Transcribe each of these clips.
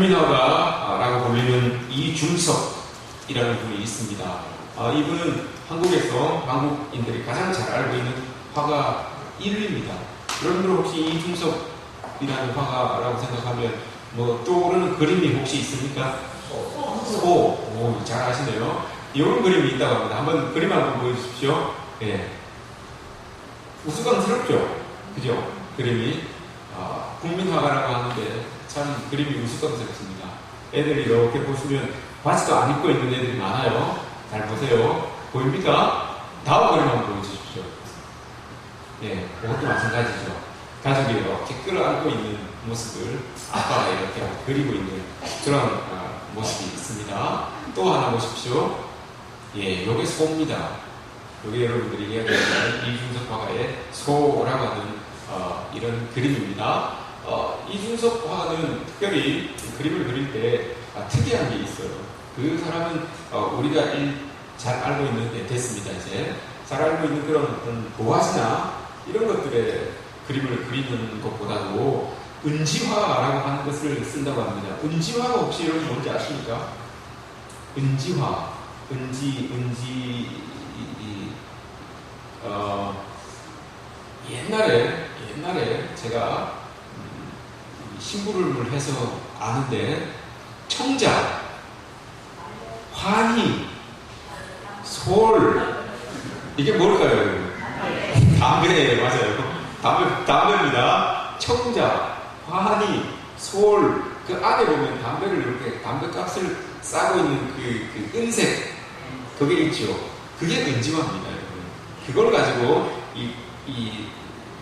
국민화가라고 불리는 이중섭이라는 분이 있습니다. 이분은 한국에서 한국인들이 가장 잘 알고 있는 화가 1위입니다. 여러분들 혹시 이중섭이라는 화가라고 생각하면 뭐 떠오르는 그림이 혹시 있습니까? 오, 잘 아시네요. 이런 그림이 있다고 합니다. 한번 그림 한번 보여주십시오. 예. 우스꽝스럽죠? 그죠? 그림이. 국민화가라고 하는데 참 그림이 우스꽝스럽습니다. 애들이 이렇게 보시면 바지도 안 입고 있는 애들이 많아요. 잘 보세요. 보입니까? 다음 그림 한번 보여주십시오. 예, 이것도 마찬가지죠. 가족이 이렇게 끌어안고 있는 모습을 아빠가 이렇게 그리고 있는 그런 모습이 있습니다. 또 하나 보십시오. 예, 요게 소입니다. 요게 여러분들이 이야기하는 이중섭 화가의 소라고 하는 이런 그림입니다. 이중섭 화가는 특별히 그림을 그릴 때 특이한 게 있어요. 그 사람은 우리가 잘 알고 있는, 됐습니다. 이제 잘 알고 있는 그런 어떤 도화지나 이런 것들의 그림을 그리는 것보다도 은지화라고 하는 것을 쓴다고 합니다. 은지화가 혹시 여러분 뭔지 아십니까? 은지화, 옛날에 제가 심부름을 해서 아는데 청자, 환희, 솔 이게 뭘까요? 담배, 맞아요. 담배입니다. 청자, 환희, 솔 그 안에 보면 담배를 이렇게 담배값을 싸고 있는 그 은색 그게 있죠. 그게 은지화입니다. 그걸 가지고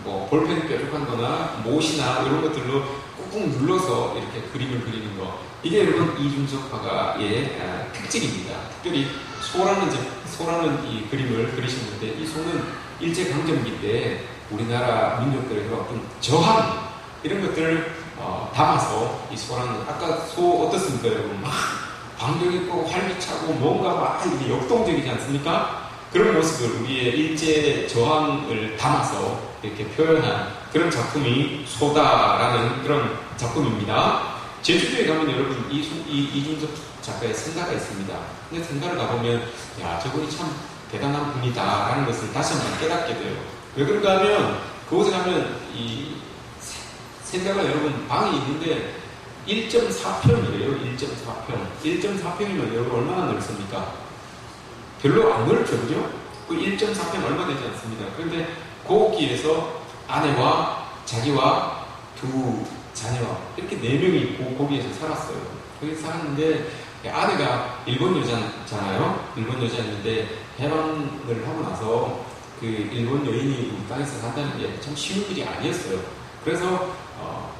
뭐 볼펜 뾰족한 거나 못이나 이런 것들로 꾹꾹 눌러서 이렇게 그림을 그리는 거. 이게 여러분 이중섭 화가의 특징입니다. 특별히 소라는 이 그림을 그리시는데 이 소는 일제강점기 때 우리나라 민족들의 어떤 저항 이런 것들을 담아서 이 소라는 아까 소 어떻습니까 여러분? 막 방경 있고 활기차고 뭔가 막 이렇게 역동적이지 않습니까? 그런 모습을 우리의 일제 저항을 담아서 이렇게 표현한 그런 작품이 소다라는 그런 작품입니다. 제주도에 가면 여러분 이중섭 작가의 생가가 있습니다. 근데 생가를 가보면 야 저분이 참 대단한 분이다라는 것을 다시 한번 깨닫게 돼요. 왜 그런가 하면 그곳에 가면 이 생가가 여러분 방이 있는데 1.4평이래요. 1.4평. 1.4평이면 여러분 얼마나 넓습니까? 별로 안 넓죠, 그죠? 그 1.4평 얼마 되지 않습니다. 그런데 거기에서 아내와 자기와 두 자녀 이렇게 4명이 거기에서 살았어요. 거기서 살았는데 아내가 일본 여자잖아요. 일본 여자였는데 해방을 하고 나서 그 일본 여인이 우리 땅에서 산다는 게 참 쉬운 일이 아니었어요. 그래서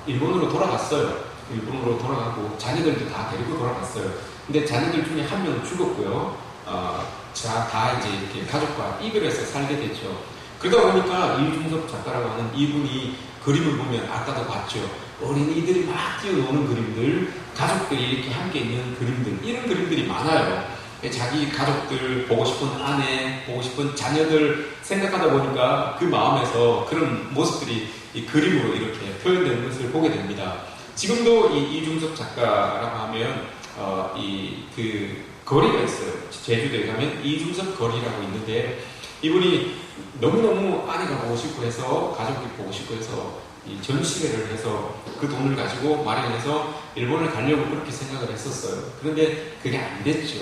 일본으로 돌아갔어요. 일본으로 돌아가고 자녀들도 다 데리고 돌아갔어요. 근데 자녀들 중에 한 명은 죽었고요. 다 이제 이렇게 가족과 이별해서 살게 됐죠. 그러다 보니까 이중섭 작가라고 하는 이분이 그림을 보면 아까도 봤죠. 어린이들이 막 뛰어노는 그림들, 가족들이 이렇게 함께 있는 그림들, 이런 그림들이 많아요. 자기 가족들 보고 싶은 아내, 보고 싶은 자녀들 생각하다 보니까 그 마음에서 그런 모습들이 이 그림으로 이렇게 표현되는 것을 보게 됩니다. 지금도 이 이중섭 작가라고 하면 그 거리가 있어요. 제주도에 가면 이중섭 거리라고 있는데 이분이 너무너무 아내가 보고 싶고 해서 가족이 보고 싶고 해서 이 전시회를 해서 그 돈을 가지고 마련해서 일본을 가려고 그렇게 생각을 했었어요. 그런데 그게 안 됐죠.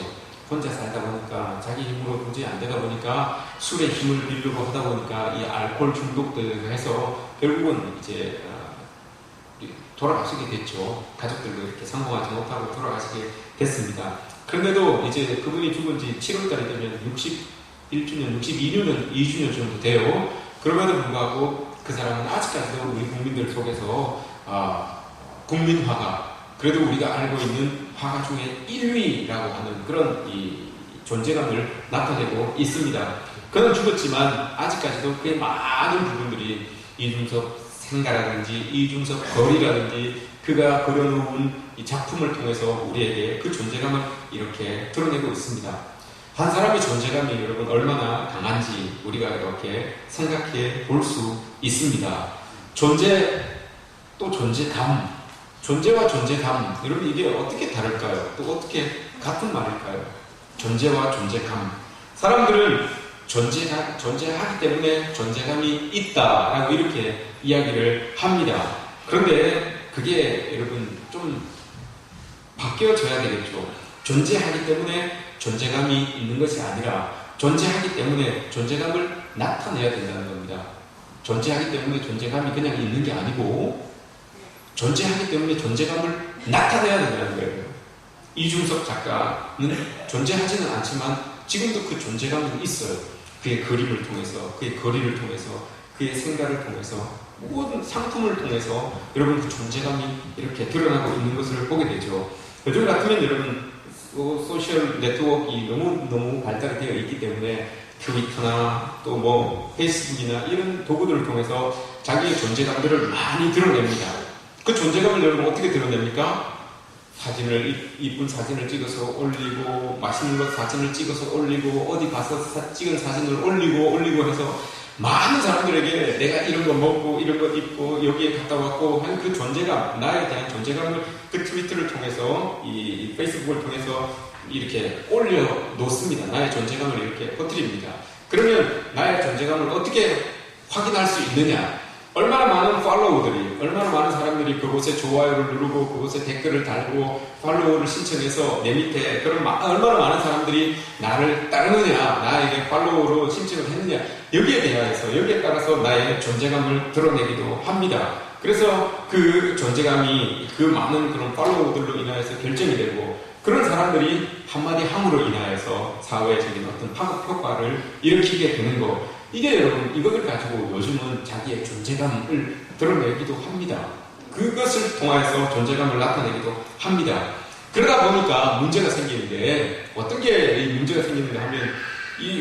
혼자 살다 보니까 자기 힘으로 도저히 안 되다 보니까 술에 힘을 빌려고 하다 보니까 이 알코올 중독들 해서 결국은 이제 돌아가시게 됐죠. 가족들도 이렇게 성공하지 못하고 돌아가시게 됐습니다. 그런데도 이제 그분이 죽은 지 7월달이 되면 61주년, 62주년, 2주년 정도 돼요. 그럼에도 불구하고 그 사람은 아직까지도 우리 국민들 속에서 국민화가, 그래도 우리가 알고 있는 화가 중에 1위라고 하는 그런 이 존재감을 나타내고 있습니다. 그는 죽었지만 아직까지도 꽤 많은 부분들이 이중섭 생가라든지 이중섭 거리라든지 그가 그려놓은 이 작품을 통해서 우리에게 그 존재감을 이렇게 드러내고 있습니다. 한 사람의 존재감이 여러분 얼마나 강한지 우리가 이렇게 생각해 볼 수 있습니다. 존재 또 존재감, 존재와 존재감, 여러분 이게 어떻게 다를까요? 또 어떻게 같은 말일까요? 존재와 존재감. 사람들은 존재하기 때문에 존재감이 있다라고 이렇게 이야기를 합니다. 그런데 그게 여러분 좀 바뀌어져야 되겠죠. 존재하기 때문에 존재감이 있는 것이 아니라 존재하기 때문에 존재감을 나타내야 된다는 겁니다. 존재하기 때문에 존재감이 그냥 있는 게 아니고 존재하기 때문에 존재감을 나타내야 된다는 거예요. 이중섭 작가는 존재하지는 않지만 지금도 그 존재감은 있어요. 그의 그림을 통해서, 그의 거리를 통해서, 그의 생각을 통해서, 모든 상품을 통해서 여러분 그 존재감이 이렇게 드러나고 있는 것을 보게 되죠. 요즘 같으면 여러분 소셜 네트워크가 너무 발달이 되어 있기 때문에 트위터나 또 뭐 페이스북이나 이런 도구들을 통해서 자기의 존재감들을 많이 드러냅니다. 그 존재감을 여러분 어떻게 드러냅니까? 이쁜 사진을 찍어서 올리고, 맛있는 것 사진을 찍어서 올리고, 어디 가서 찍은 사진을 올리고 해서 많은 사람들에게 내가 이런 거 먹고, 이런 거 입고, 여기에 갔다 왔고 하는 그 존재감, 나에 대한 존재감을 그 트위터를 통해서, 이 페이스북을 통해서 이렇게 올려놓습니다. 나의 존재감을 이렇게 퍼뜨립니다. 그러면 나의 존재감을 어떻게 확인할 수 있느냐? 얼마나 많은 팔로워들이, 얼마나 많은 사람들이 그곳에 좋아요를 누르고 그곳에 댓글을 달고 팔로워를 신청해서 내 밑에 얼마나 많은 사람들이 나를 따르느냐, 나에게 팔로워로 신청을 했느냐, 여기에 따라서 나의 존재감을 드러내기도 합니다. 그래서 그 존재감이 그 많은 그런 팔로워들로 인하여서 결정이 되고, 그런 사람들이 한마디 함으로 인하여서 사회적인 어떤 파급 효과를 일으키게 되는 거, 이게 여러분 이것을 가지고 요즘은 자기의 존재감을 드러내기도 합니다. 그것을 통해서 존재감을 나타내기도 합니다. 그러다 보니까 문제가 생기는데, 어떤 게 이 문제가 생기는가 하면,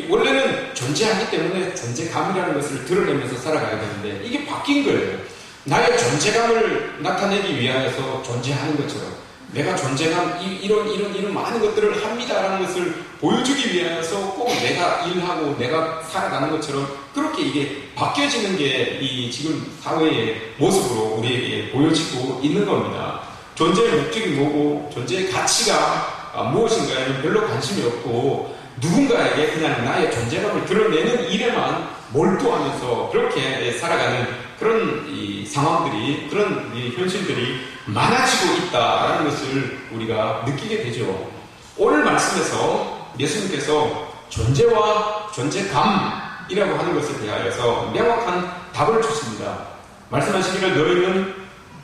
원래는 존재하기 때문에 존재감이라는 것을 드러내면서 살아가야 되는데 이게 바뀐 거예요. 나의 존재감을 나타내기 위하여서 존재하는 것처럼, 내가 존재감, 이런 많은 것들을 합니다라는 것을 보여주기 위해서 꼭 내가 일하고 내가 살아가는 것처럼 그렇게 이게 바뀌어지는 게 이 지금 사회의 모습으로 우리에게 보여지고 있는 겁니다. 존재의 목적이 뭐고 존재의 가치가 무엇인가에는 별로 관심이 없고, 누군가에게 그냥 나의 존재감을 드러내는 일에만 몰두하면서 그렇게 살아가는 그런 이 상황들이, 그런 이 현실들이 많아지고 있다라는 것을 우리가 느끼게 되죠. 오늘 말씀에서 예수님께서 존재와 존재감이라고 하는 것에 대하여서 명확한 답을 주십니다. 말씀하시기를 너희는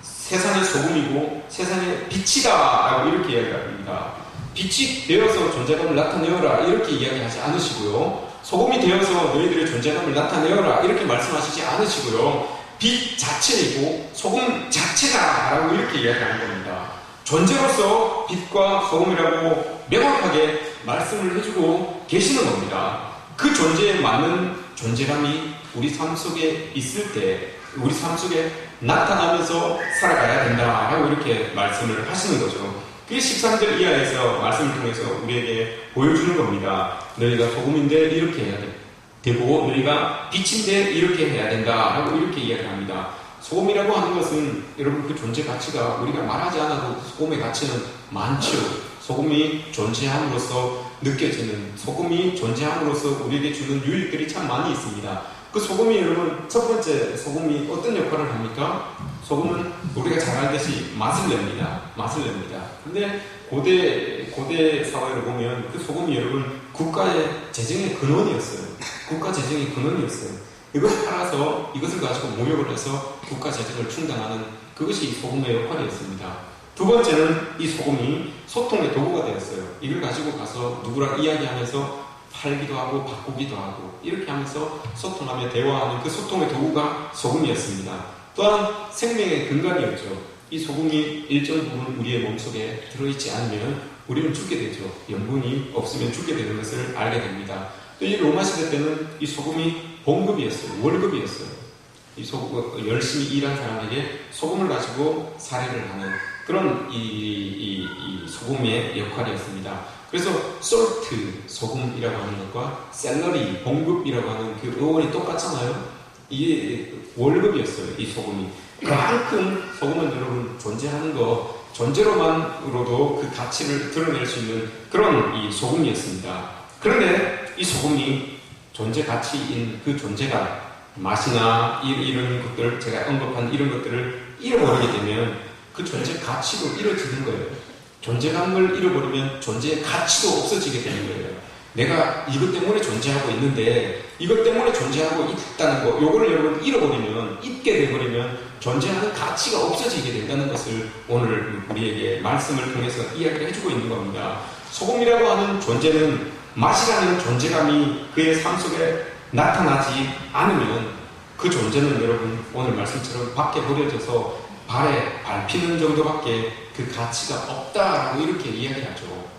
세상의 소금이고 세상의 빛이다 라고 이렇게 이야기합니다. 빛이 되어서 존재감을 나타내어라 이렇게 이야기하지 않으시고요, 소금이 되어서 너희들의 존재감을 나타내어라 이렇게 말씀하시지 않으시고요, 빛 자체이고 소금 자체다 라고 이렇게 이야기하는 겁니다. 존재로서 빛과 소금이라고 명확하게 말씀을 해주고 계시는 겁니다. 그 존재에 맞는 존재감이 우리 삶 속에 있을 때 우리 삶 속에 나타나면서 살아가야 된다라고 이렇게 말씀을 하시는 거죠. 그게 13절 이하에서 말씀을 통해서 우리에게 보여주는 겁니다. 너희가 소금인데 이렇게 해야 되고 너희가 빛인데 이렇게 해야 된다라고 이렇게 이야기합니다. 소금이라고 하는 것은 여러분 그 존재 가치가 우리가 말하지 않아도 소금의 가치는 많죠. 소금이 존재함으로써 느껴지는, 소금이 존재함으로써 우리에게 주는 유익들이 참 많이 있습니다. 그 소금이 여러분, 첫 번째 소금이 어떤 역할을 합니까? 소금은 우리가 잘 알듯이 맛을 냅니다. 맛을 냅니다. 근데 고대 사회를 보면 그 소금이 여러분 국가의 재정의 근원이었어요. 국가 재정의 근원이었어요. 이것을 팔아서 이것을 가지고 모욕을 해서 국가 재정을 충당하는 그것이 소금의 역할이었습니다. 두 번째는 이 소금이 소통의 도구가 되었어요. 이걸 가지고 가서 누구랑 이야기하면서 팔기도 하고 바꾸기도 하고 이렇게 하면서 소통하며 대화하는 그 소통의 도구가 소금이었습니다. 또한 생명의 근간이었죠. 이 소금이 일정 부분 우리의 몸속에 들어있지 않으면 우리는 죽게 되죠. 염분이 없으면 죽게 되는 것을 알게 됩니다. 또 이 로마 시대 때는 이 소금이 봉급이었어요. 월급이었어요. 이 소금, 열심히 일한 사람에게 소금을 가지고 살해를 하는 그런 이 소금의 역할이었습니다. 그래서 솔트, 소금이라고 하는 것과 샐러리, 봉급이라고 하는 그 어원이 똑같잖아요. 이게 월급이었어요. 이 소금이. 그만큼 소금은 여러분 존재하는 거, 존재로만으로도 그 가치를 드러낼 수 있는 그런 이 소금이었습니다. 그런데 이 소금이 존재 가치인 그 존재감, 맛이나 이런 것들, 제가 언급한 이런 것들을 잃어버리게 되면 그 존재 가치도 잃어지는 거예요. 존재감을 잃어버리면 존재의 가치도 없어지게 되는 거예요. 내가 이것 때문에 존재하고 있는데 이것 때문에 존재하고 있다는 거, 요거를 여러분 잃어버리면, 잊게 돼버리면 존재하는 가치가 없어지게 된다는 것을 오늘 우리에게 말씀을 통해서 이야기를 해주고 있는 겁니다. 소금이라고 하는 존재는, 맛이라는 존재감이 그의 삶 속에 나타나지 않으면 그 존재는 여러분 오늘 말씀처럼 밖에 버려져서 발에 밟히는 정도밖에 그 가치가 없다라고 이렇게 이야기하죠.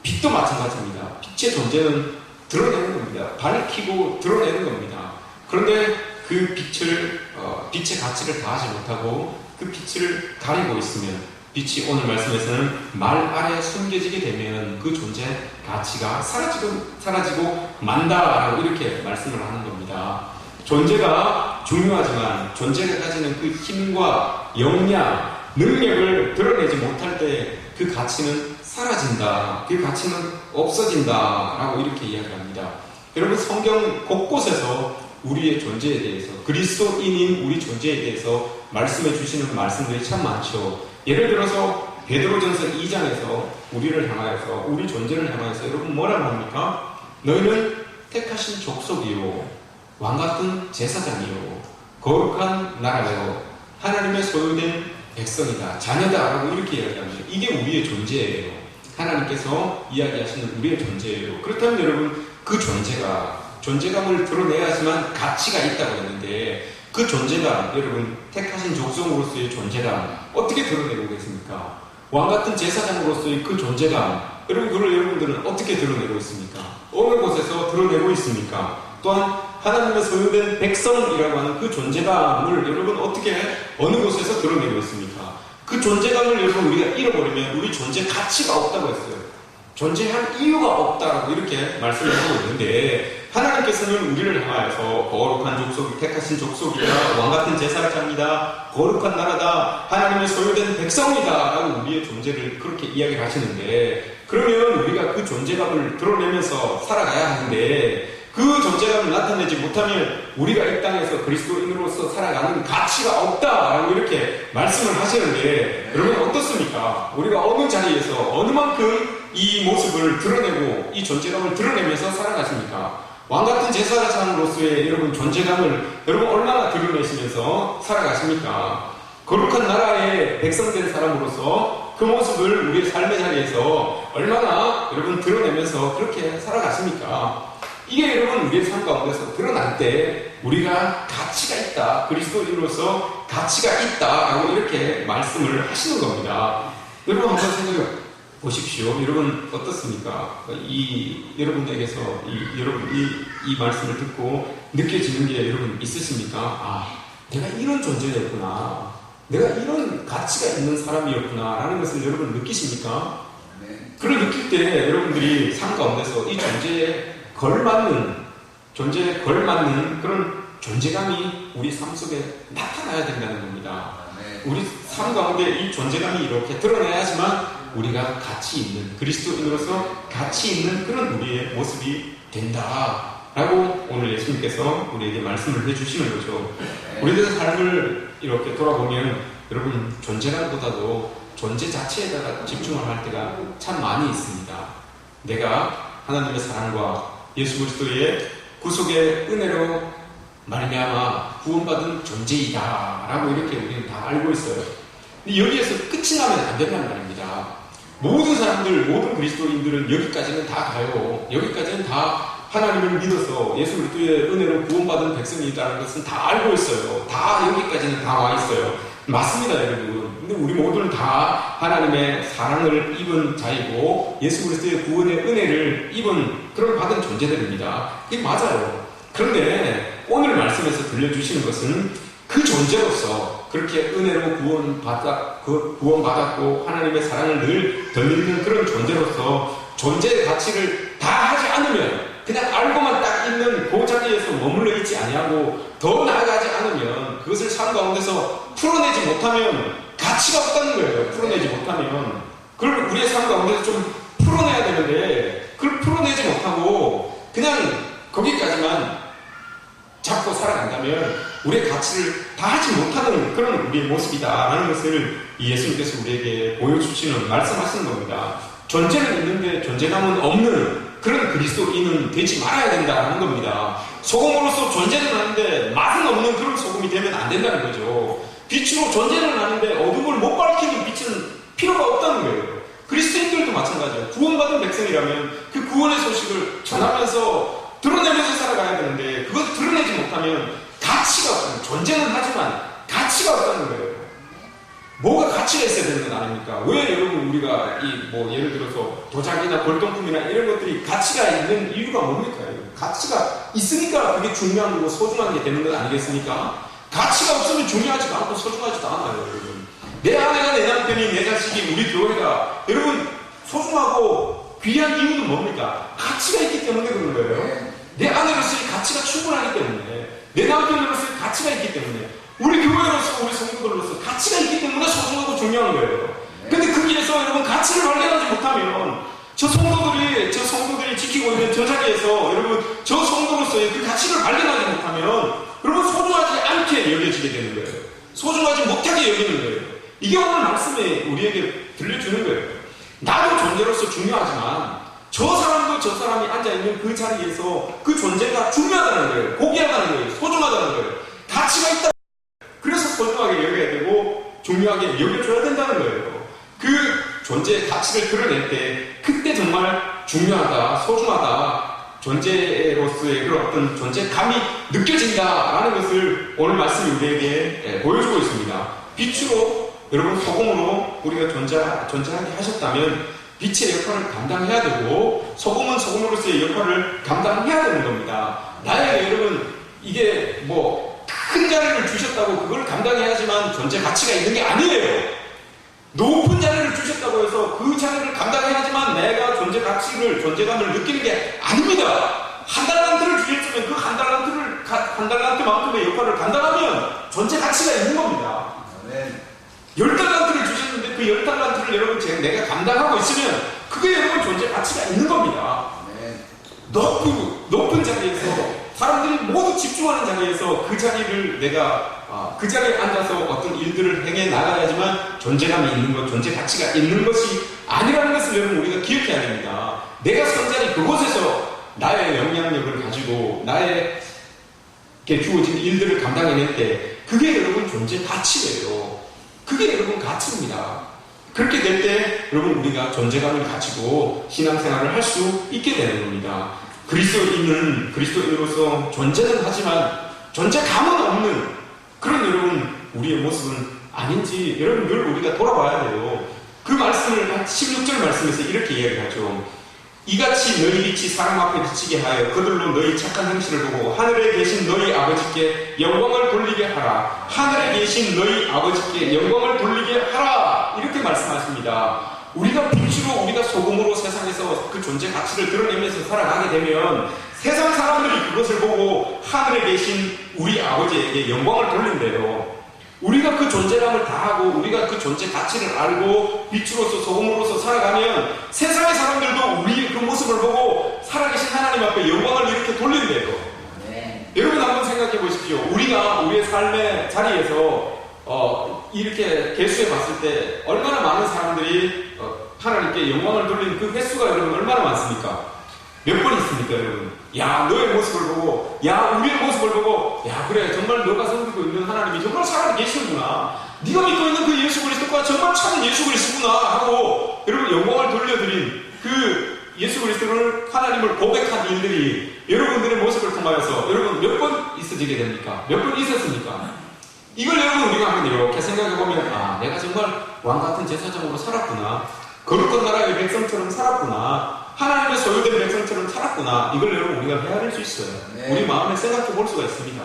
빛도 마찬가지입니다. 빛의 존재는 드러내는 겁니다. 밝히고 드러내는 겁니다. 그런데 그 빛의 가치를 다하지 못하고 그 빛을 가리고 있으면, 빛이 오늘 말씀에서는 말 아래 숨겨지게 되면 그 존재 가치가 사라지고 만다라고 이렇게 말씀을 하는 겁니다. 존재가 중요하지만 존재가 가지는 그 힘과 역량, 능력을 드러내지 못할 때 그 가치는 사라진다, 그 가치는 없어진다 라고 이렇게 이야기합니다. 여러분, 성경 곳곳에서 우리의 존재에 대해서, 그리스도인인 우리 존재에 대해서 말씀해 주시는 말씀들이 참 많죠. 예를 들어서 베드로전서 2장에서 우리를 향하여서, 우리 존재를 향하여서 여러분 뭐라고 합니까? 너희는 택하신 족속이요, 왕같은 제사장이요, 거룩한 나라요, 하나님의 소유된 백성이다, 자녀다 라고 이렇게 이야기합니다. 이게 우리의 존재예요. 하나님께서 이야기하시는 우리의 존재예요. 그렇다면 여러분, 그 존재감을 드러내야지만 가치가 있다고 했는데, 그 존재감, 여러분 택하신 족속으로서의 존재감 어떻게 드러내고 계십니까? 왕같은 제사장으로서의 그 존재감, 그걸 여러분들은 어떻게 드러내고 있습니까? 어느 곳에서 드러내고 있습니까? 또한 하나님의 소유된 백성이라고 하는 그 존재감을 여러분 어떻게, 어느 곳에서 드러내고 있습니까? 그 존재감을 여러분 우리가 잃어버리면 우리 존재 가치가 없다고 했어요. 존재할 이유가 없다라고 이렇게 말씀을 하고 있는데, 하나님께서는 우리를 향하여서 거룩한 족속, 택하신 족속이다, 왕같은 제사장이다, 거룩한 나라다, 하나님의 소유된 백성이다 라고 우리의 존재를 그렇게 이야기를 하시는데, 그러면 우리가 그 존재감을 드러내면서 살아가야 하는데, 그 존재감을 나타내지 못하면 우리가 이 땅에서 그리스도인으로서 살아가는 가치가 없다라고 이렇게 말씀을 하시는데, 여러분 어떻습니까? 우리가 어느 자리에서 어느 만큼 이 모습을 드러내고 이 존재감을 드러내면서 살아가십니까? 왕같은 제사장으로서의 여러분 존재감을 여러분 얼마나 드러내시면서 살아가십니까? 거룩한 나라의 백성된 사람으로서 그 모습을 우리의 삶의 자리에서 얼마나 여러분 드러내면서 그렇게 살아가십니까? 이게 여러분 우리의 삶 가운데서 드러날 때 우리가 가치가 있다, 그리스도인으로서 가치가 있다라고 이렇게 말씀을 하시는 겁니다. 여러분 한번 생각해 보십시오. 여러분 어떻습니까? 여러분에게서 이 말씀을 듣고 느껴지는 게 여러분 있으십니까? 아, 내가 이런 존재였구나, 내가 이런 가치가 있는 사람이었구나 라는 것을 여러분 느끼십니까? 네. 그걸 느낄 때 여러분들이 삶 가운데서 이 존재에 걸맞는 그런 존재감이 우리 삶 속에 나타나야 된다는 겁니다. 네. 우리 삶 가운데 이 존재감이 이렇게 드러나야지만 우리가 가치 있는, 그리스도인으로서 가치 있는 그런 우리의 모습이 된다라고 오늘 예수님께서 우리에게 말씀을 해주시는 거죠. 네. 우리들의 삶을 이렇게 돌아보면 여러분 존재감보다도 존재 자체에다가 집중을 할 때가 참 많이 있습니다. 내가 하나님의 사랑과 예수 그리스도의 구속의 은혜로 말미암아 구원받은 존재이다 라고 이렇게 우리는 다 알고 있어요. 근데 여기에서 끝이 나면 안 된다는 말입니다. 모든 사람들, 모든 그리스도인들은 여기까지는 다 가요. 여기까지는 다 하나님을 믿어서 예수 그리스도의 은혜로 구원받은 백성이다라는 것은 다 알고 있어요. 다 여기까지는 다 와 있어요. 맞습니다, 여러분. 근데 우리 모두는 다 하나님의 사랑을 입은 자이고 예수 그리스도의 구원의 은혜를 입은 그런 받은 존재들입니다. 그게 맞아요. 그런데 오늘 말씀에서 들려주시는 것은 그 존재로서 그렇게 은혜로 구원받았고 하나님의 사랑을 늘 덧입는 그런 존재로서 존재의 가치를 다 하지 않으면 그냥 알고만 딱 있는 그 자리에서 머물러 있지 아니하고 더 나아가지 않으면 그것을 삶 가운데서 풀어내지 못하면 가치가 없다는 거예요. 풀어내지 못하면 그걸 우리의 삶 가운데서 좀 풀어내야 되는데 그걸 풀어내지 못하고 그냥 거기까지만 잡고 살아간다면 우리의 가치를 다하지 못하는 그런 우리의 모습이다라는 것을 예수님께서 우리에게 보여주시는 말씀하시는 겁니다. 존재는 있는데 존재감은 없는 그런 그리스도인은 되지 말아야 된다는 겁니다. 소금으로서 존재는 하는데 맛은 없는 그런 소금이 되면 안 된다는 거죠. 빛으로 존재는 하는데 어둠을 못 밝히는 빛은 필요가 없다는 거예요. 그리스도인들도 마찬가지예요. 구원받은 백성이라면 그 구원의 소식을 전하면서 드러내면서 살아가야 되는데 그것을 드러내지 못하면 가치가 없다는, 존재는 하지만 가치가 없다는 거예요. 뭐가 가치가 있어야 되는 건 아닙니까? 왜 여러분 우리가 예를 들어서 도자기나 골동품이나 이런 것들이 가치가 있는 이유가 뭡니까? 가치가 있으니까 그게 중요한 거고 소중한 게 되는 건 아니겠습니까? 가치가 없으면 중요하지도 않고 소중하지도 않아요, 여러분. 내 아내가, 내 남편이, 내 자식이, 우리 교회가 여러분 소중하고 귀한 이유는 뭡니까? 가치가 있기 때문에 그런 거예요. 내 아내로서의 가치가 충분하기 때문에, 내 남편으로서의 가치가 있기 때문에, 우리 교회로서, 우리 성도들로서 가치가 있기 때문에 소중하고 중요한 거예요. 근데 그 길에서 여러분 가치를 발견하지 못하면 저 성도들이 지키고 있는 저 자리에서 여러분 저 성도로서의 그 가치를 발견하지 못하면 여러분 소중하지 않게 여겨지게 되는 거예요. 소중하지 못하게 여기는 거예요. 이게 오늘 말씀에 우리에게 들려주는 거예요. 나도 존재로서 중요하지만 저 사람도 저 사람이 앉아있는 그 자리에서 그 존재가 중요하다는 거예요. 고귀하다는 거예요. 소중하다는 거예요. 가치가 있다. 그래서 소중하게 여겨야 되고 중요하게 여겨줘야 된다는 거예요. 그 존재의 가치를 드러낼 때 그때 정말 중요하다, 소중하다, 존재로서의 그런 어떤 존재감이 느껴진다라는 것을 오늘 말씀이 우리에게 보여주고 있습니다. 빛으로 여러분 소금으로 우리가 존재하게 하셨다면 빛의 역할을 감당해야 되고 소금은 소금으로서의 역할을 감당해야 되는 겁니다. 나에게 여러분 이게 큰 자리를 주셨다고 그걸 감당해야지만 존재 가치가 있는 게 아니에요. 높은 자리를 주셨다고 해서 그 자리를 감당해야지만 내가 존재 가치를, 존재감을 느끼는 게 아닙니다. 한 달란트를 주셨으면 그 한 달란트만큼의 역할을 감당하면 존재 가치가 있는 겁니다. 10달란트를 주셨는데 그 10달란트를 여러분 내가 감당하고 있으면 그게 여러분 존재 가치가 있는 겁니다. 높은 자리에서 사람들이 모두 집중하는 자리에서 그 자리를 내가 그 자리에 앉아서 어떤 일들을 행해 나가야지만 존재감이 있는 것, 존재 가치가 있는 것이 아니라는 것을 여러분 우리가 기억해야 됩니다. 내가 선 자리 그곳에서 나의 영향력을 가지고 나에게 주어진 일들을 감당해낼 때 그게 여러분 존재 가치예요. 그게 여러분 가치입니다. 그렇게 될 때 여러분 우리가 존재감을 가지고 신앙생활을 할 수 있게 되는 겁니다. 그리스도인으로서 존재는 하지만 존재감은 없는 그런 여러분 우리의 모습은 아닌지 여러분 늘 우리가 돌아봐야 돼요. 그 말씀을 16절 말씀에서 이렇게 이야기하죠. 이같이 너희 빛이 사람 앞에 비치게 하여 그들로 너희 착한 행실을 보고 하늘에 계신 너희 아버지께 영광을 돌리게 하라. 하늘에 계신 너희 아버지께 영광을 돌리게 하라. 이렇게 말씀하십니다. 우리가 빛으로 우리가 소금으로 세상에서 그 존재 가치를 드러내면서 살아가게 되면 세상 사람들이 그것을 보고 하늘에 계신 우리 아버지에게 영광을 돌린대요. 우리가 그 존재감을 다하고 우리가 그 존재 가치를 알고 빛으로서 소금으로서 살아가면 세상의 사람들도 우리의 그 모습을 보고 살아계신 하나님 앞에 영광을 이렇게 돌린대요. 여러분 한번 생각해 보십시오. 우리가 우리의 삶의 자리에서 이렇게 개수해 봤을 때 얼마나 많은 사람들이 하나님께 영광을 돌리는 그 횟수가 여러분 얼마나 많습니까? 몇 번 있습니까 여러분? 야 너의 모습을 보고 야 우리의 모습을 보고 야 그래 정말 너가 섬기고 있는 하나님이 정말 살아 계시는구나. 네가 믿고 있는 그 예수 그리스도가 정말 참 예수 그리스도구나 하고 여러분 영광을 돌려드린 그 예수 그리스도를 하나님을 고백한 일들이 여러분들의 모습을 통하여서 여러분 몇 번 있어지게 됩니까? 몇 번 있었습니까? 이걸 여러분 우리가 한번 이렇게 생각해보면 내가 정말 왕같은 제사장으로 살았구나. 거룩한 나라의 백성처럼 살았구나. 하나님의 소유된 백성처럼 살았구나. 이걸 여러분 우리가 헤아릴 수 있어요. 우리 마음에 생각해 볼 수가 있습니다.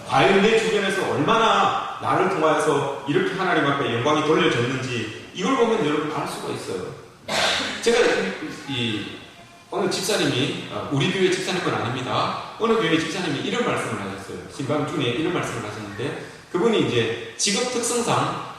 과연 내 주변에서 얼마나 나를 통하여서 이렇게 하나님 앞에 영광이 돌려졌는지 이걸 보면 여러분 알 수가 있어요. 제가 어느 집사님이, 우리 교회 집사님은 아닙니다. 어느 교회 집사님이 이런 말씀을 하셨어요. 신방 중에 이런 말씀을 하셨는데, 그분이 이제 직업 특성상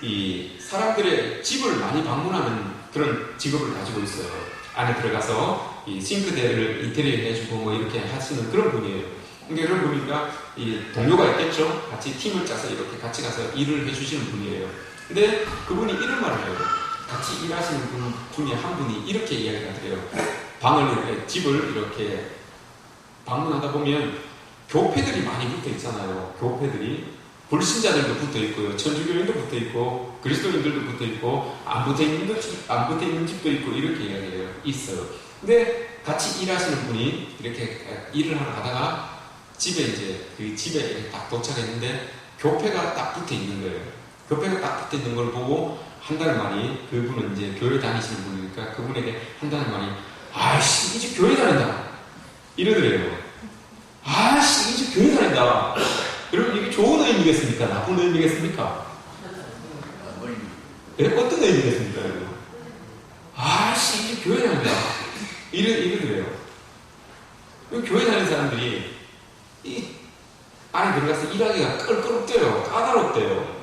이 사람들의 집을 많이 방문하는 그런 직업을 가지고 있어요. 안에 들어가서 이 싱크대를 인테리어 해주고 뭐 이렇게 하시는 그런 분이에요. 근데 그런 분이니까 이 동료가 있겠죠? 같이 팀을 짜서 이렇게 같이 가서 일을 해주시는 분이에요. 근데 그분이 이런 말을 해요. 같이 일하시는 분 중에 한 분이 이렇게 이야기가 돼요. 집을 이렇게 방문하다 보면 교패들이 많이 붙어 있잖아요. 교패들이. 불신자들도 붙어 있고요. 천주교인도 붙어 있고, 그리스도인들도 붙어 있고, 안 붙어 있는 집도 있고, 이렇게 이야기해요. 있어요. 근데 같이 일하시는 분이 이렇게 일을 하러 가다가 그 집에 딱 도착했는데 교패가 딱 붙어 있는 거예요. 교패가 딱 붙어 있는 걸 보고 한 달 만에 그분은 이제 교회 다니시는 분이니까 그분에게 한 달 만에 아이씨, 이 집 교회 다닌다. 이러더래요. 아이씨, 이 집 교회 다닌다. 여러분, 이게 좋은 의미겠습니까? 나쁜 의미겠습니까? 네? 어떤 의미겠습니까, 여러분? 아이씨, 이 집 교회 다닌다. 이러더래요. 교회 다니는 사람들이 이 안에 들어가서 일하기가 껄끄럽대요. 까다롭대요.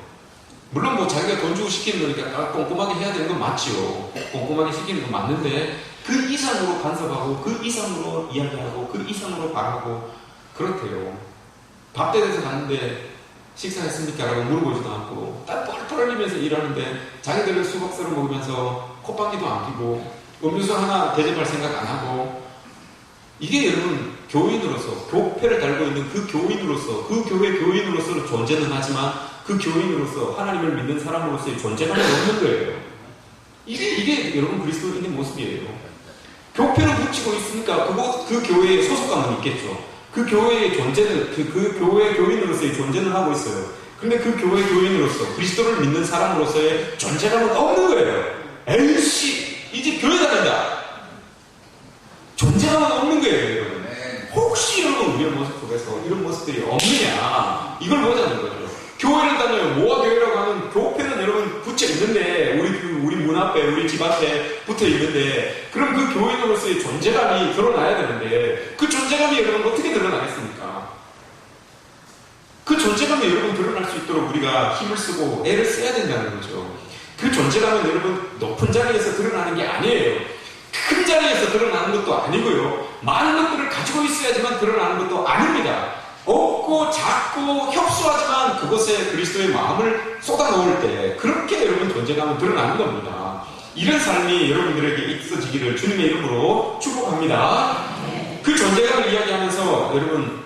물론 뭐 자기가 돈 주고 시키는 거니까 꼼꼼하게 해야 되는 건 맞지요. 꼼꼼하게 시키는 건 맞는데 그 이상으로 간섭하고 그 이상으로 이야기하고 그 이상으로 말하고 그렇대요. 밥대에서 갔는데 식사했습니까? 라고 물어보지도 않고 땀 뻘뻘 흘리면서 일하는데 자기들은 수박스를 먹으면서 콧방귀도 안 피고 음료수 하나 대접할 생각 안 하고 이게 여러분 교인으로서 교패를 달고 있는 그 교인으로서 그 교회 교인으로서는 존재는 하지만 그 교인으로서 하나님을 믿는 사람으로서의 존재감이 없는 거예요. 이게 여러분 그리스도인의 모습이에요. 교패를 붙이고 있으니까 그 교회에 소속감은 있겠죠. 그 교회의 존재는 그 교회 교인으로서의 존재는 하고 있어요. 근데 그 교회 교인으로서 그리스도를 믿는 사람으로서의 존재감은 없는 거예요. 에이씨, 이 집 교회 다닌다. 존재감은 없는 거예요, 여러분. 혹시 여러분 우리의 모습 속에서 이런 모습들이 없느냐, 이걸 보자는 거죠. 교회를 다녀요. 모아교회라고 하는 교패는 여러분 붙여 있는데, 우리 문 앞에, 우리 집 앞에 붙어 있는데, 그럼 그 교인으로서의 존재감이 드러나야 되는데, 그 존재감이 여러분 어떻게 드러나겠습니까? 그 존재감이 여러분 드러날 수 있도록 우리가 힘을 쓰고 애를 써야 된다는 거죠. 그 존재감은 여러분 높은 자리에서 드러나는 게 아니에요. 큰 자리에서 드러나는 것도 아니고요. 많은 것들을 가지고 있어야지만 드러나는 것도 아닙니다. 없고 작고 협소하지만 그것에 그리스도의 마음을 쏟아놓을 때 그렇게 여러분 존재감은 드러나는 겁니다. 이런 삶이 여러분들에게 있어지기를 주님의 이름으로 축복합니다. 그 존재감을 이야기하면서 여러분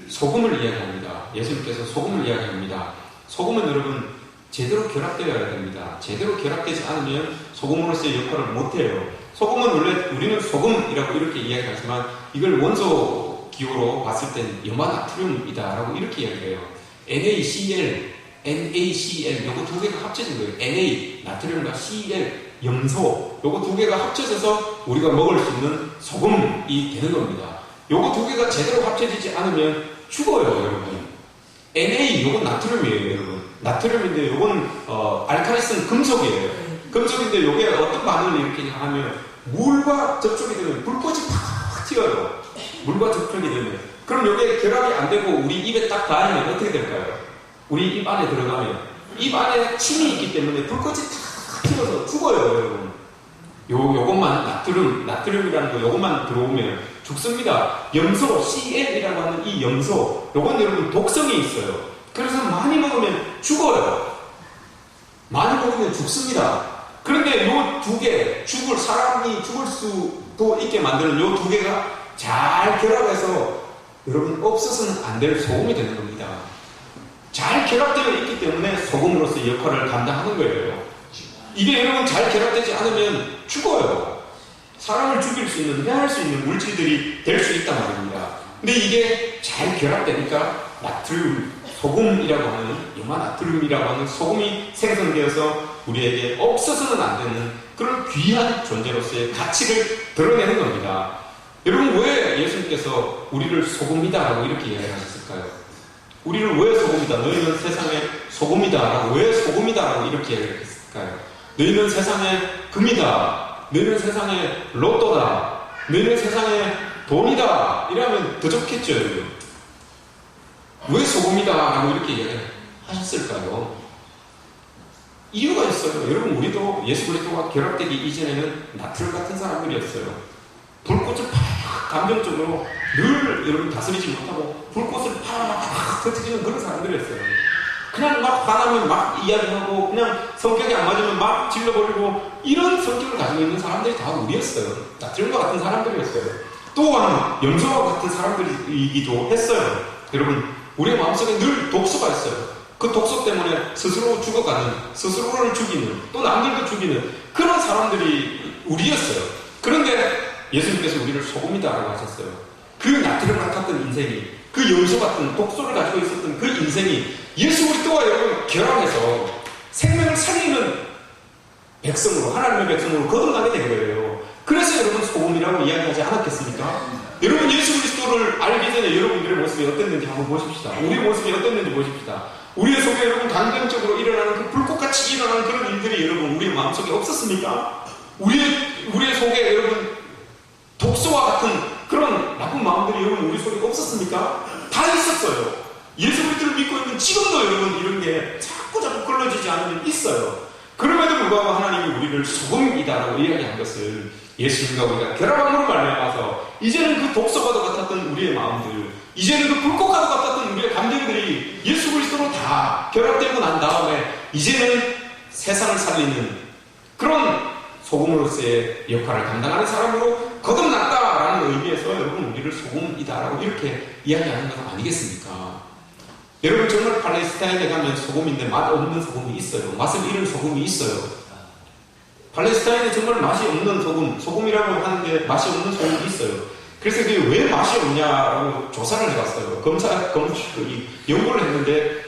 소금을 이야기합니다. 예수님께서 소금을 이야기합니다. 소금은 여러분 제대로 결합되어야 됩니다. 제대로 결합되지 않으면 소금으로서의 역할을 못해요. 소금은 원래 우리는 소금이라고 이렇게 이야기하지만 이걸 원소 기호로 봤을 때는 염화나트륨이다라고 이렇게 이야기해요. NaCl, NaCl 요거 두 개가 합쳐진 거예요. Na, 나트륨과 Cl, 염소 요거 두 개가 합쳐져서 우리가 먹을 수 있는 소금이 되는 겁니다. 요거 두 개가 제대로 합쳐지지 않으면 죽어요, 여러분. Na 요건 나트륨이에요, 여러분. 나트륨인데 요건 알칼리슨 금속이에요. 금속인데 요게 어떤 반응을 이렇게 하면 물과 접촉이 되면 불꽃이 팍 튀어요. 물과 접촉이 되면. 그럼 요게 결합이 안 되고 우리 입에 딱 닿으면 어떻게 될까요? 우리 입 안에 들어가면 입 안에 침이 있기 때문에 불꽃이 탁 튀어서 죽어요, 여러분. 요것만 나트륨이라는 거 요것만 들어오면 죽습니다. 염소, Cl이라고 하는 이 염소, 요건 여러분 독성이 있어요. 그래서 많이 먹으면 죽어요. 많이 먹으면 죽습니다. 그런데 요 두 개, 사람이 죽을 수도 있게 만드는 요 두 개가 잘 결합해서 여러분 없어서는 안 될 소금이 되는 겁니다. 잘 결합되어 있기 때문에 소금으로서의 역할을 감당하는 거예요. 이게 여러분 잘 결합되지 않으면 죽어요. 사람을 죽일 수 있는, 해할 수 있는 물질들이 될 수 있단 말입니다. 근데 이게 잘 결합되니까 나트륨, 소금이라고 하는, 염화나트륨이라고 하는 소금이 생성되어서 우리에게 없어서는 안 되는 그런 귀한 존재로서의 가치를 드러내는 겁니다. 여러분 왜 예수님께서 우리를 소금이다라고 이렇게 이야기하셨을까요? 우리를 왜 소금이다, 너희는 세상의 소금이다라고, 왜 소금이다라고 이렇게 이야기했을까요? 너희는 세상의 금이다, 너희는 세상의 로또다, 너희는 세상의 돈이다 이러면 더 좋겠죠. 왜 소금이다 라고 이렇게 이야기하셨을까요? 이유가 있어요. 여러분, 우리도 예수 그리스도와 결합되기 이전에는 나틀 같은 사람들이었어요. 불꽃을 팍 감정적으로 늘 여러분 다스리지 못하고 불꽃을 팍 터뜨리는 그런 사람들이었어요. 그냥 막 화나면 막 이야기하고 그냥 성격이 안 맞으면 막 질러버리고 이런 성격을 가지고 있는 사람들이 다 우리였어요. 나틀과 같은 사람들이었어요. 또한 염소와 같은 사람들이기도 했어요. 여러분, 우리의 마음속에 늘 독소가 있어요. 그 독소 때문에 스스로 죽어가는, 스스로를 죽이는, 또 남들도 죽이는 그런 사람들이 우리였어요. 그런데 예수님께서 우리를 소금이다라고 하셨어요. 그 나트륨 같았던 인생이, 그 염소 같은 독소를 가지고 있었던 그 인생이 예수 그리스도와 여러분 결합해서 생명을 살리는 백성으로, 하나님의 백성으로 거듭나게 된 거예요. 그래서 여러분 소금이라고 이야기하지 않았겠습니까? 여러분, 예수 그리스도를 알기 전에 여러분들의 모습이 어땠는지 한번 보십시다. 우리의 모습이 어땠는지 보십시다. 우리의 속에 여러분 감정적으로 일어나는 그 불꽃같이 일어나는 그런 일들이 여러분 우리의 마음속에 없었습니까? 우리의 속에 여러분 독소와 같은 그런 나쁜 마음들이 여러분 우리 속에 없었습니까? 다 있었어요. 예수 그리스도를 믿고 있는 지금도 여러분 이런 게 자꾸 걸러지지 않으면 있어요. 그럼에도 불구하고 하나님이 우리를 소금이다라고 이야기한 것을 예수님과 우리가 결합함으로 말미암아서 이제는 그 독소과도 같았던 우리의 마음들, 이제는 그 불꽃과도 같았던 우리의 감정들이 예수 그리스도로 다 결합되고 난 다음에 이제는 세상을 살리는 그런 소금으로서의 역할을 감당하는 사람으로 거듭났다라는 의미에서 여러분 우리를 소금이다라고 이렇게 이야기하는 것 아니겠습니까? 여러분, 정말 팔레스타인에 가면 소금인데 맛 없는 소금이 있어요. 맛을 잃은 소금이 있어요. 팔레스타인에 정말 맛이 없는 소금이라고 하는데 맛이 없는 소금이 있어요. 그래서 그게 왜 맛이 없냐라고 조사를 해봤어요. 연구를 했는데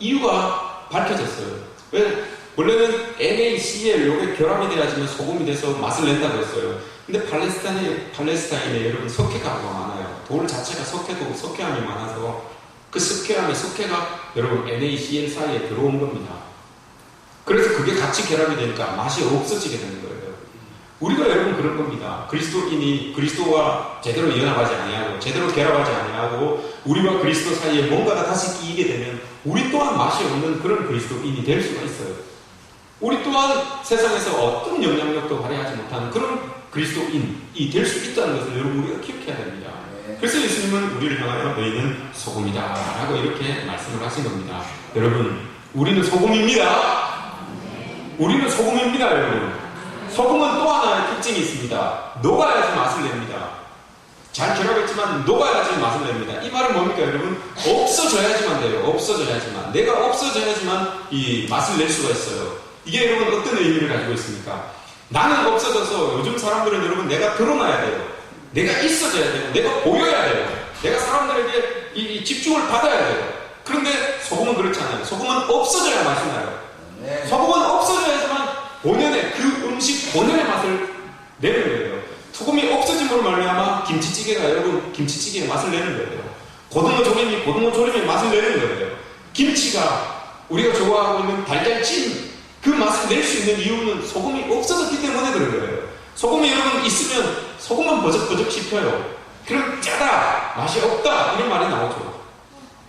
이유가 밝혀졌어요. 왜? 원래는 NaCl 요게 결합이 돼야지만 소금이 돼서 맛을 낸다고 했어요. 근데 팔레스타인에 여러분 석회가 많아요. 돌 자체가 석회암이 많아서 그 석회암의 석회가 여러분 NaCl 사이에 들어온 겁니다. 그래서 그게 같이 결합이 되니까 맛이 없어지게 되는 거예요. 우리가 여러분 그런 겁니다. 그리스도인이 그리스도와 제대로 연합하지 아니하고 제대로 결합하지 아니하고 우리와 그리스도 사이에 뭔가가 다시 끼이게 되면 우리 또한 맛이 없는 그런 그리스도인이 될 수가 있어요. 우리 또한 세상에서 어떤 영향력도 발휘하지 못하는 그런 그리스도인이 될 수 있다는 것을 여러분 우리가 기억해야 됩니다. 그래서 예수님은 우리를 향하여 너희는 소금이다 라고 이렇게 말씀을 하신 겁니다. 여러분, 우리는 소금입니다. 우리는 소금입니다. 여러분, 소금은 또 하나의 특징이 있습니다. 녹아야지 맛을 냅니다. 잘 결합했지만 녹아야지 맛을 냅니다. 이 말은 뭡니까 여러분? 없어져야지만 돼요. 없어져야지만, 내가 없어져야지만 이 맛을 낼 수가 있어요. 이게 여러분 어떤 의미를 가지고 있습니까? 나는 없어져서 요즘 사람들은 여러분 내가 드러나야 돼요. 내가 있어져야 돼요. 내가 보여야 돼요. 내가 사람들에게 이 집중을 받아야 돼요. 그런데 소금은 그렇지 않아요. 소금은 없어져야 맛이 나요. 소금은 없어져야지만 본연의 그 음식 본연의 맛을 내는 거예요. 소금이 없어짐으로 말미암아 김치찌개가 여러분 김치찌개의 맛을 내는 거예요. 고등어 조림의 맛을 내는 거예요. 김치가 우리가 좋아하고 있는 달걀찜 그 맛을 낼 수 있는 이유는 소금이 없어졌기 때문에 그런 거예요. 소금이 여러분 있으면 소금은 버적버적 씹혀요. 그럼 짜다, 맛이 없다 이런 말이 나오죠.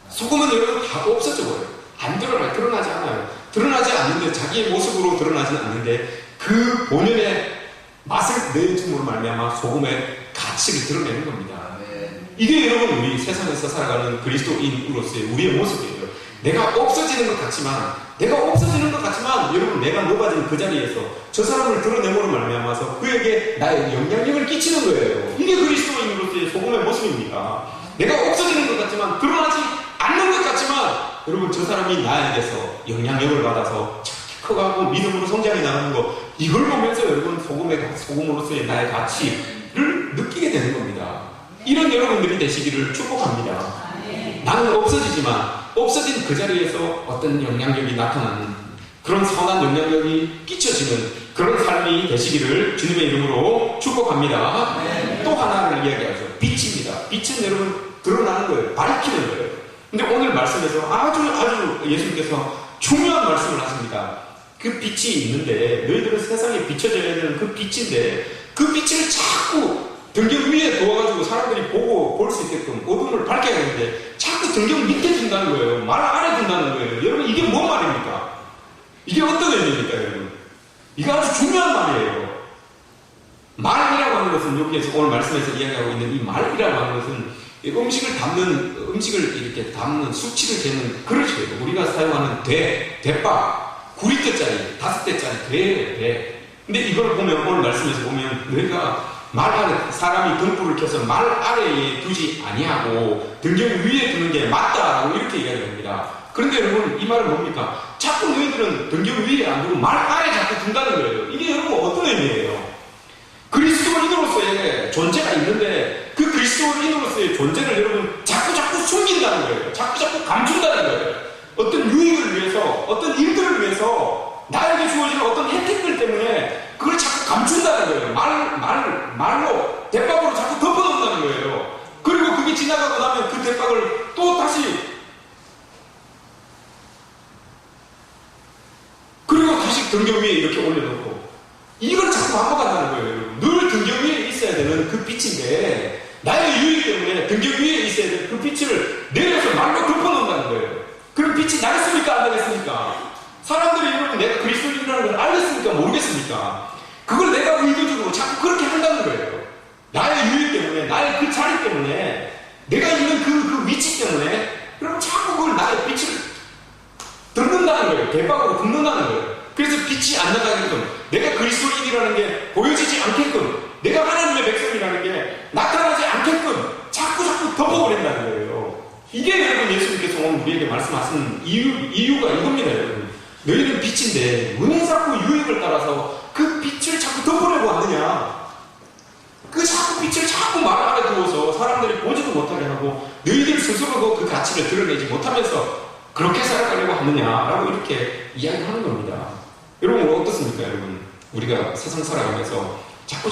소금은 여러분 다 없어져 버려요. 안 드러나지 않아요. 드러나지 않는데 자기의 모습으로 드러나지는 않는데 그 본연의 맛을 내줌으로 말미암아 소금의 가치를 드러내는 겁니다. 이게 여러분 우리 세상에서 살아가는 그리스도인으로서의 우리의 모습이에요. 내가 없어지는 것 같지만 여러분 내가 녹아진 그 자리에서 저 사람을 드러내므로 말미암아서 그에게 나의 영향력을 끼치는 거예요. 이게 그리스도인으로서의 소금의 모습입니다. 내가 없어지는 것 같지만 드러나지 않는 것 같지만 여러분 저 사람이 나에게서 영향력을 받아서 커가고 믿음으로 성장해 나가는 거 이걸 보면서 여러분 소금으로서의 나의 가치를 느끼게 되는 겁니다. 이런 여러분들이 되시기를 축복합니다. 나는 없어지지만 없어진 그 자리에서 어떤 영향력이 나타나는 그런 선한 영향력이 끼쳐지는 그런 삶이 되시기를 주님의 이름으로 축복합니다. 또 하나를 이야기하죠. 빛입니다. 빛은 여러분 드러나는 거예요. 밝히는 거예요. 근데 오늘 말씀에서 아주 예수님께서 중요한 말씀을 하십니다. 그 빛이 있는데 너희들은 세상에 비춰져야 되는 그 빛인데 그 빛을 자꾸 등경 위에 두어가지고 사람들이 보고 볼 수 있게끔 어둠을 밝혀야 되는데 자꾸 등경 밑에 둔다는 거예요. 말 아래 둔다는 거예요. 여러분 이게 뭔 말입니까? 이게 어떤 의미입니까 여러분? 이게 아주 중요한 말이에요. 말이라고 하는 것은 여기에서 오늘 말씀에서 이야기하고 있는 이 말이라고 하는 것은 음식을 이렇게 담는 수치를 재는 그릇이에요. 우리가 사용하는 대밥 9리터짜리 5대짜리 대예요. 대. 근데 이걸 보면 오늘 말씀에서 보면 너희가 말 아래 사람이 등불을 켜서 말 아래에 두지 아니하고 등경 위에 두는 게 맞다라고 이렇게 이야기합니다. 그런데 여러분 이 말은 뭡니까? 자꾸 너희들은 등경 위에 안 두고 말 아래에 자꾸 둔다는 거예요. 이게 여러분 어떤 의미예요? 그리스도인으로서의 존재가 있는데 그 그리스도인으로서의 존재를 여러분 자꾸 숨긴다는 거예요. 자꾸 감춘다는 거예요. 어떤 유익을 위해서, 어떤 일들을 위해서 나에게 주어지는 어떤 혜택들 때문에 그걸 자꾸 감춘다는 거예요. 말로, 대박으로 자꾸 덮어놓는다는 거예요. 그리고 그게 지나가고 나면 그 대박을 또 다시 그리고 다시 등경 위에 이렇게 올려놓고 이걸 자꾸 반복한다는 거예요. 여러분. 늘 등경 위에 있어야 되는 그 빛인데 나의 유익 때문에 등경 위에 있어야 되는 그 빛을 내려서 말로 덮어놓는다는 거예요. 그럼 빛이 나겠습니까? 안 나겠습니까? 사람들이 여러분 내가 그리스도인이라는 걸 알겠습니까? 모르겠습니까? 그걸 내가 의도적으로 자꾸 그렇게 한다는 거예요. 나의 유익 때문에, 나의 그 자리 때문에, 내가 있는 그 위치 때문에, 그럼 자꾸 그걸 나의 빛을 덮는다는 거예요. 대박으로 덮는다는 거예요. 그래서 빛이 안 나가게끔, 내가 그리스도인이라는 게 보여지지 않게끔, 내가 하나님의 백성이라는 게 나타나지 않게끔 자꾸 덮어버린다는 거예요. 이게 여러분 예수님께서 오늘 우리에게 말씀하신 이유가 이겁니다, 여러분. 너희는 빛인데 왜 자꾸 유익을 따라서 그 빛을 자꾸 덮으려고 하느냐? 그 자꾸 빛을 자꾸 말 아래 두어서 사람들이 보지도 못하게 하고 너희들 스스로도 그 가치를 드러내지 못하면서 그렇게 살아가려고 하느냐라고 이렇게 이야기하는 겁니다. 여러분 어떻습니까, 여러분? 우리가 세상 살아가면서 자꾸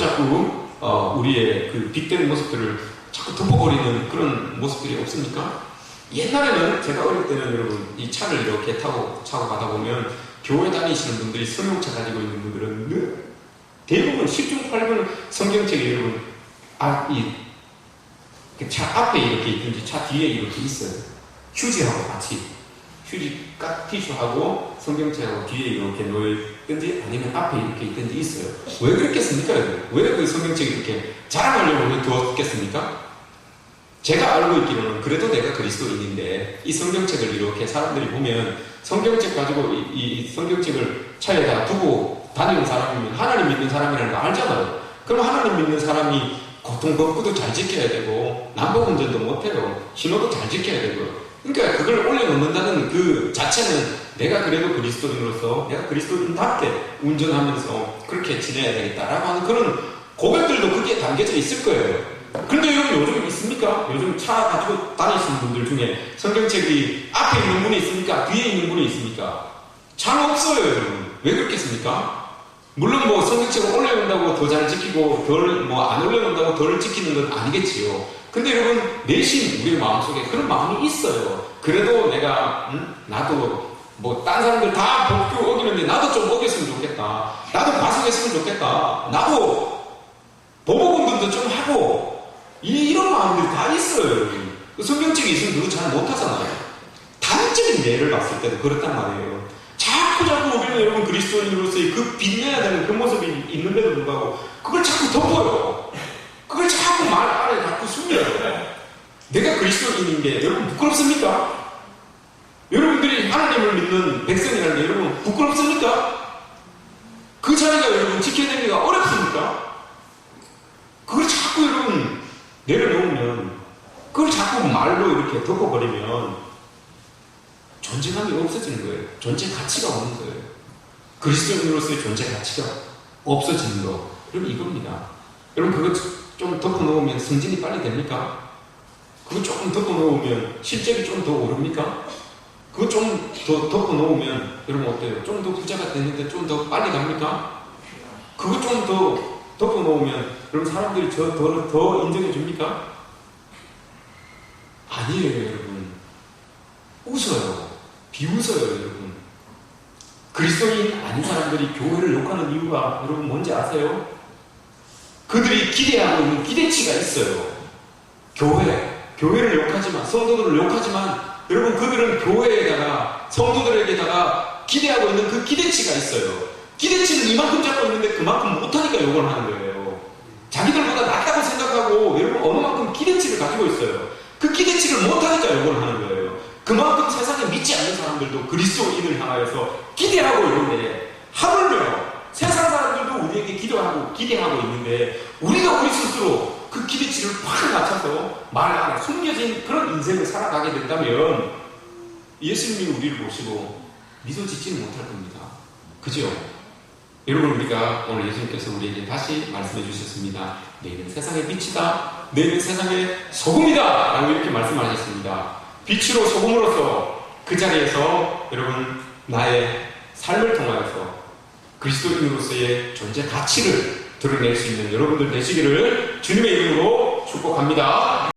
우리의 그 빛되는 모습들을 자꾸 덮어버리는 그런 모습들이 없습니까? 옛날에는 제가 어릴 때는 여러분 이 차를 이렇게 차고 가다 보면 교회 다니시는 분들이 성경차 가지고 있는 분들은 대부분 10중 8군 성경책이 여러분 이 차 앞에 이렇게 있든지 차 뒤에 이렇게 있어요. 휴지하고 같이 휴지 티슈하고 성경책하고 뒤에 이렇게 놓여있든지 아니면 앞에 이렇게 있든지 있어요. 왜 그랬겠습니까? 왜 그 성경책이 이렇게 자랑하려고 두었겠습니까? 제가 알고 있기로는 그래도 내가 그리스도인인데 이 성경책을 이렇게 사람들이 보면 성경책 가지고 이 성경책을 차에다 두고 다니는 사람이면 하나님 믿는 사람이라는 거 알잖아요. 그럼 하나님 믿는 사람이 고통법구도 잘 지켜야 되고 남북운전도 못해요. 신호도 잘 지켜야 되고 그러니까 그걸 올려놓는다는 그 자체는 내가 그래도 그리스도인으로서 내가 그리스도인답게 운전하면서 그렇게 지내야 되겠다라고 하는 그런 고백들도 거기에 담겨져 있을 거예요. 그런데 여러분 요즘 있습니까? 요즘 차 가지고 다니시는 분들 중에 성경책이 앞에 있는 분이 있습니까? 뒤에 있는 분이 있습니까? 잘 없어요, 여러분. 왜 그렇겠습니까? 물론 뭐 성경책을 올려놓는다고 더 잘 지키고 안 올려놓는다고 덜 지키는 건 아니겠지요. 근데 여러분 내심 우리 마음속에 그런 마음이 있어요. 그래도 내가 나도 뭐 딴 사람들 다 법규 어기는데 나도 좀 어겼으면 좋겠다. 나도 과속했으면 좋겠다. 나도 보복운동도 좀 하고 이런 마음들이 다 있어요. 성경책이 있으면 그거 잘 못하잖아요. 단적인 예를 봤을 때도 그렇단 말이에요. 자꾸 우리는 여러분 그리스도인으로서의 그 빛내야 되는 그 모습이 있는데도 불구하고 그걸 자꾸 덮어요. 그걸 자꾸 말 아래 자꾸 숨겨요. 내가 그리스도인인 게 여러분 부끄럽습니까? 여러분들이 하나님을 믿는 백성이라는 게 여러분 부끄럽습니까? 그 자리가 여러분 지켜야 되기가 어렵습니까? 그걸 자꾸 여러분 내려놓으면 그걸 자꾸 말로 이렇게 덮어버리면 존재감이 없어지는 거예요. 존재 가치가 없는 거예요. 그리스도인으로서의 존재 가치가 없어지는 거. 여러분 이겁니다. 여러분 그거 좀 덮어놓으면 승진이 빨리 됩니까? 그거 조금 덮어놓으면 실적이 좀 더 오릅니까? 그거 좀 더 덮어놓으면 여러분 어때요? 좀 더 부자가 됐는데 좀 더 빨리 갑니까? 그거 좀 더 덮어놓으면 여러분 사람들이 더 인정해 줍니까? 아니에요, 여러분. 웃어요. 비웃어요, 여러분. 그리스도인 아닌 사람들이 교회를 욕하는 이유가 여러분 뭔지 아세요? 그들이 기대하고 있는 기대치가 있어요. 교회를 욕하지만, 성도들을 욕하지만, 여러분, 그들은 교회에다가, 성도들에게다가 기대하고 있는 그 기대치가 있어요. 기대치는 이만큼 잡고 있는데 그만큼 못하니까 욕을 하는 거예요. 자기들보다 낫다고 생각하고, 여러분, 어느 만큼 기대치를 가지고 있어요. 그 기대치를 못하니까 욕을 하는 거예요. 그만큼 세상에 믿지 않는 사람들도 그리스도인을 향하여서 기대하고 있는데, 하물며 세상 사람들도 우리에게 기대하고 있는데, 우리가 우리 스스로 그 기대치를 확 낮춰서 말 안에 숨겨진 그런 인생을 살아가게 된다면 예수님이 우리를 보시고 미소 짓지는 못할 겁니다. 그죠? 여러분, 우리가 오늘 예수님께서 우리에게 다시 말씀해 주셨습니다. 너희는 세상의 빛이다. 너희는 세상의 소금이다. 라고 이렇게 말씀하셨습니다. 빛으로 소금으로서 그 자리에서 여러분 나의 삶을 통하여서 그리스도인으로서의 존재 가치를 드러낼 수 있는 여러분들 되시기를 주님의 이름으로 축복합니다.